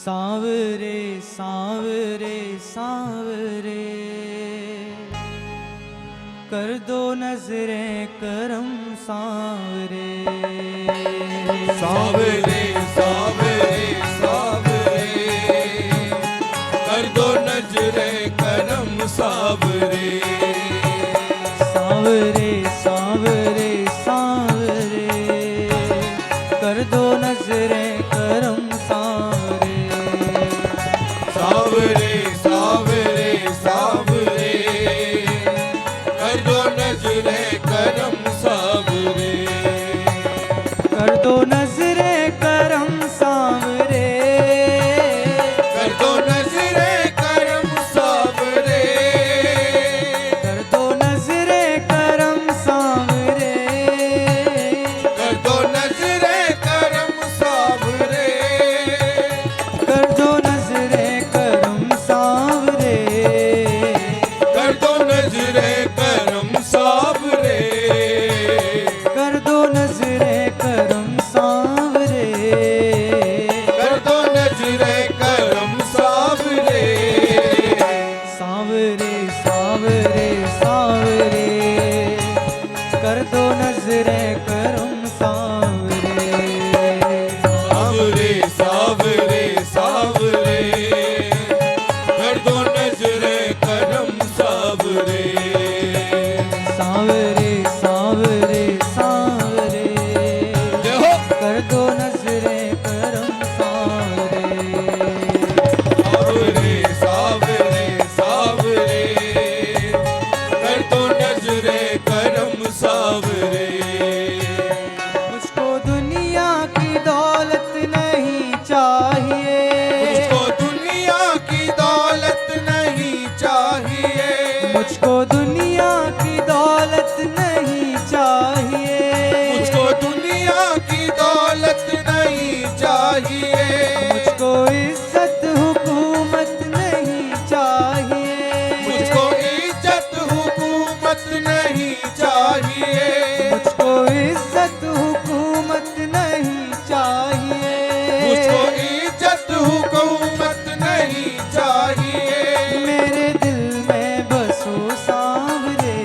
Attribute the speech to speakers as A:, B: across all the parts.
A: सांवरे सांवरे सांवरे, कर दो नजरें करम सांवरे।
B: सांवरे सांवरे सांवरे, कर दो नजरें करम सांवरे।
A: सांवरे सांवरे सांवरे, कर दो नजरें करम सांवरे।
B: सांवरे सांवरे सांवरे, कर दो नजरें करम सांवरे।
A: कर दो नजरें करम सांवरे,
B: कर दो नजरें करम सांवरे।
A: कर दो नजरें करम सांवरे।
B: कर दो नजरें करम सांवरे।
A: कर दो नजरें करम सांवरे।
B: कर दो नजरें करम सांवरे।
A: कर दो नजरें करम सांवरे।
B: कर दो नजरें करम सांवरे।
A: सांवरे सांवरे सांवरे, कर दो नजरें करम सांवरे।
B: सांवरे सांवरे सांवरे, कर दो नजरें करम सांवरे।
A: सांवरे सांवरे सांवरे,
B: जय हो।
A: कर दो नजरें करम सांवरे।
B: सांवरे सांवरे सांवरे, कर दो नजरें करम सांवरे।
A: मुझको दुनिया की दौलत नहीं चाहिए।
B: मुझको दुनिया की दौलत नहीं चाहिए।
A: मुझको दुनिया की दौलत नहीं चाहिए।
B: मुझको दुनिया की दौलत नहीं चाहिए।
A: मुझको इज्जत हुकूमत नहीं चाहिए।
B: मुझको इज्जत हुकूमत नहीं चाहिए।
A: मुझको इज्जत हुकूमत नहीं चाहिए।
B: मुझको इज्जत हुकूमत नहीं चाहिए।
A: मेरे दिल में बसो सांवरे।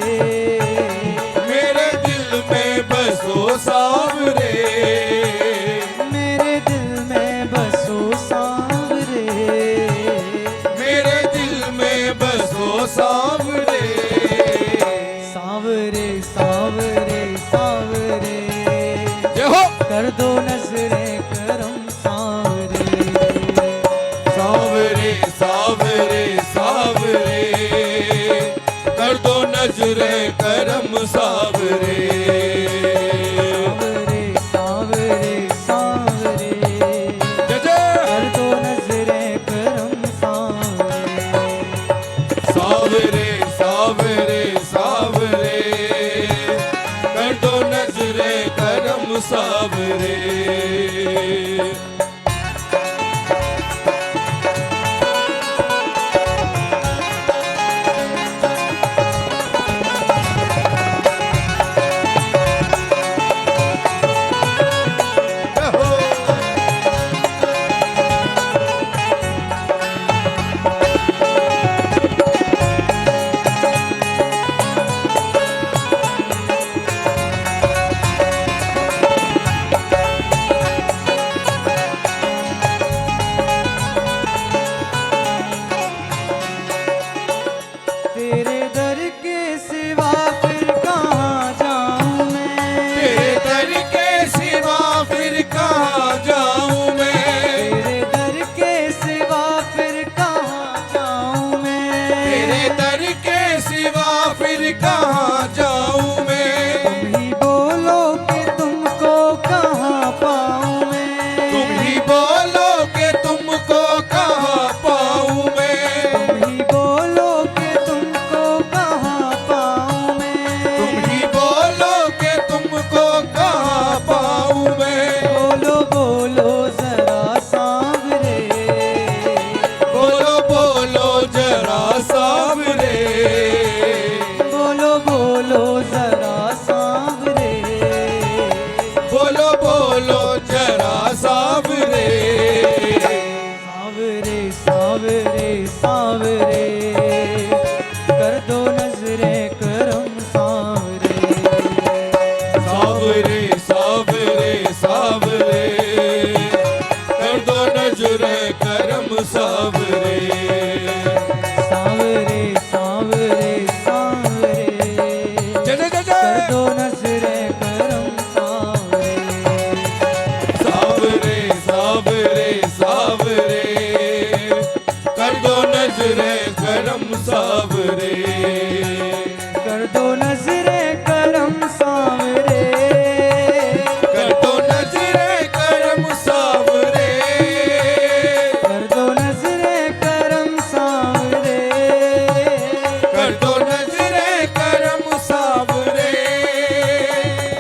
B: मेरे दिल में बसो सांवरे।
A: मेरे दिल में बसो सांवरे।
B: मेरे दिल में बसो सांवरे।
A: सांवरे सांवरे सांवरे,
B: जय हो।
A: कर दो नजरें करम सांवरे।
B: सांवरे सांवरे सांवरे, कर दो नजरें करम सांवरे।
A: सांवरे सांवरे सांवरे,
B: जय जय।
A: कर दो नजरें करम सांवरे।
B: सांवरे सांवरे सांवरे, कर दो नजरें करम सांवरे। नजरे करम सावरे
A: सावरे सावरे सावरे
B: जय जय जय
A: कर
B: जय
A: दो नजरे करम सावरे
B: सावरे सावरे सावरे कर दो नजरे करम सावरे
A: कर दो नजरे करम सावरे
B: कर दो नजरे करम सावरे
A: कर दो नजरे करम सावरे
B: कर दो नजरे करम सावरे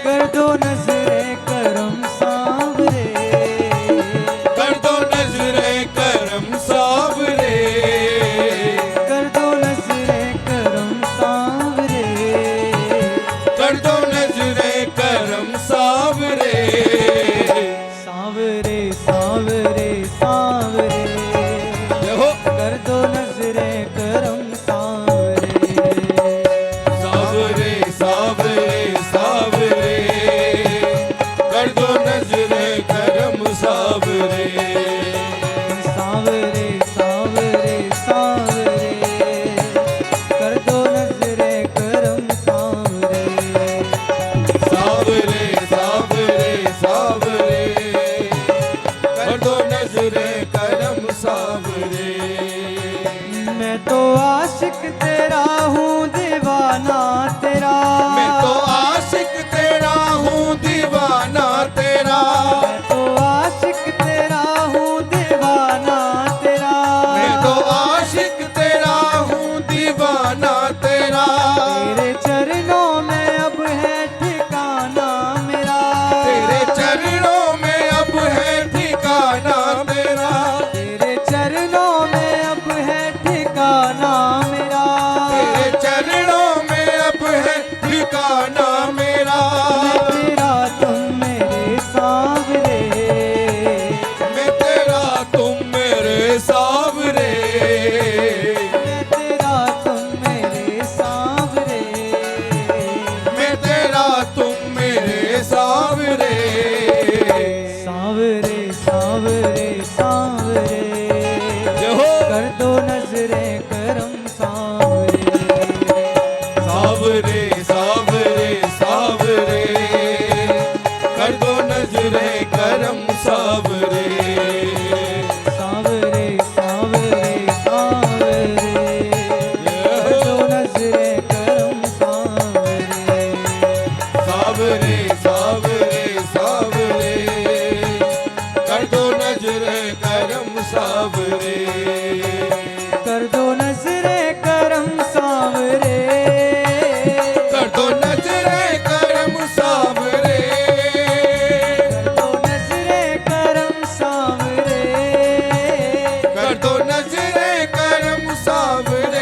A: कर दो नजरे करम सावरे
B: कर दो नजरे करम सावरे
A: कर दो नजरे करम सावरे
B: कर दो नजरे करम सावरे
A: सावरे सावरे सावरे
B: जय हो
A: कर दो नजरे करम सावरे
B: सावरे सावरे सावरे कर दो नजरे करम सावरे
A: सावरे सावरे सावरे कर दो नजरे करम सावरे
B: सावरे सावरे सावरे कर दो नजरे करम सावरे
A: मैं तो आशिक तेरा हूँ दीवाना तेरा
B: मैं तो आशिक तेरा हूँ दीवाना तेरा
A: मैं तो आशिक तेरा हूँ दीवाना तेरा
B: मैं तो आशिक तेरा हूँ दीवाना तेरा
A: तेरे चरणों में अब है ठिकाना मेरा
B: तेरे चरणों में अब है ठिकाना तेरा
A: तेरे चरणों में अब है ठिकाना मेरा
B: तेरे चरणों में अब है ठिकाना मेरा
A: मैं तेरा तुम मेरे सावरे
B: मैं तेरा तुम मेरे सावरे
A: मैं तेरा तुम मेरे सावरे
B: मैं तेरा तुम मेरे सावरे
A: सावरे सावरे सावरे
B: जय हो
A: कर दो नजरे करम सावरे
B: सावरे सावरे सावरे कर दो नजरे करम सावरे
A: सावरे सावरे सावरे कर दो नजरे करम सावरे
B: सावरे सावरे सावरे कर दो नजरे करम सावरे
A: कर दो नजरे करम सावरे
B: कर दो नजरे करम सावरे
A: कर दो नजरे करम सावरे
B: कर दो नजरे करम सावरे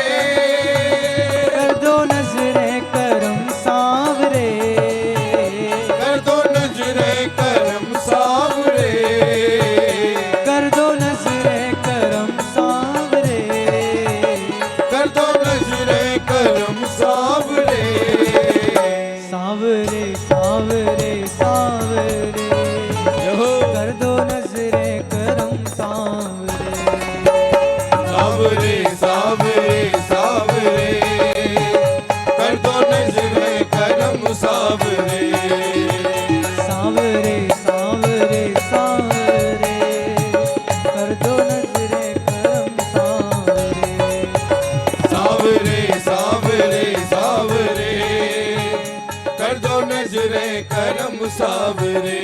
A: कर दो नजरे करम सावरे
B: कर दो नजरे करम सावरे
A: कर दो नजरे करम सावरे
B: कर दो नजरे करम सावरे
A: सावरे सावरे सावरे
B: जय हो
A: कर दो नजरे करम सावरे
B: सावरे सावरे सावरे कर दो नजरे करम सावरे
A: सावरे सावरे सावरे कर दो नजरे करम सावरे
B: सावरे सावरे सावरे कर दो नजरे करम सावरे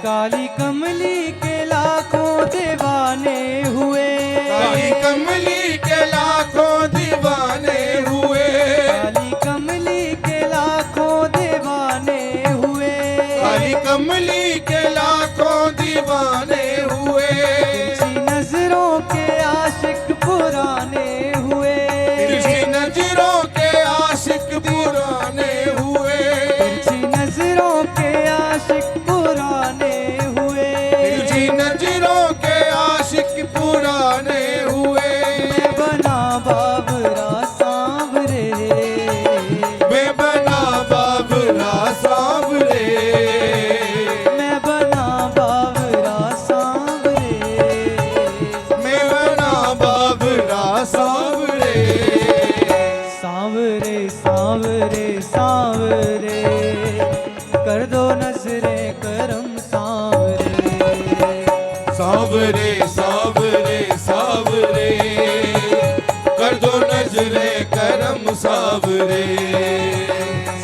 A: काली कमली के लाखों दीवाने हुए
B: काली कमली के लाखों दीवाने हुए
A: काली कमली के लाखों दीवाने हुए
B: काली कमली के लाखों दीवाने हुए
A: तिरछी नजरों के आशिक पुराने हुए
B: तिरछी नजरों के आशिक पुराने हुए
A: तिरछी नजरों के आशिक पुराने हुए
B: तिरछी नजरों के आशिक पुराने हुए सावरे सावरे सावरे कर दो नजरे करम सावरे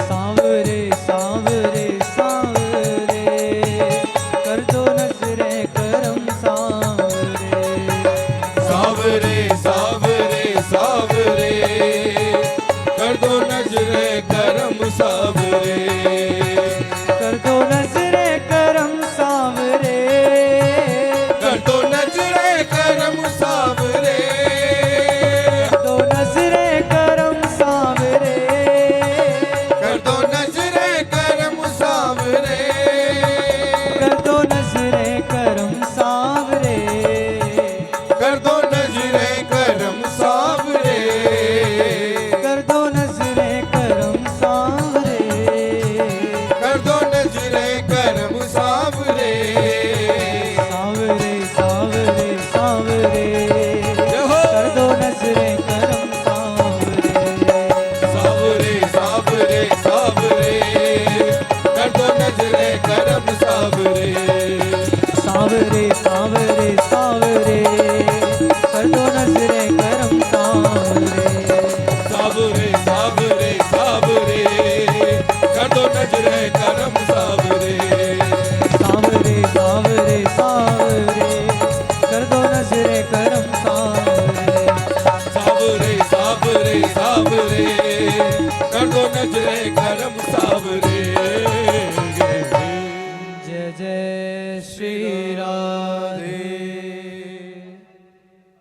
A: सावरे सावरे सावरे कर दो नजरे करम सावरे
B: सावरे सावरे सावरे कर दो नजरे करम सावरे
A: कर दो नजरे करम सावरे
B: कर दो नजरे करम सावरे
A: दो नजरे करम सावरे
B: कर दो नजरे करम सावरे
A: कर दो नजरे करम सावरे
B: कर दो नजरे करम सावरे
A: कर दो नजरे करम सावरे
B: कर दो नजरे करम सावरे
A: सावरे सावरे सावरे
B: जय हो।
A: कर दो नजरे करम सावरे
B: सावरे सावरे सावरे कर दो नजरे करम सावरे
A: सावरे सावरे सावरे कर दो नजरे करम सावरे
B: सावरे सावरे सावरे कर दो नजरे करम सावरे
A: सावरे सावरे सावरे कर दो नजरे करम सावरे
B: सावरे सावरे सावरे कर दो नजरे करम सावरे
A: जय जय श्री राधे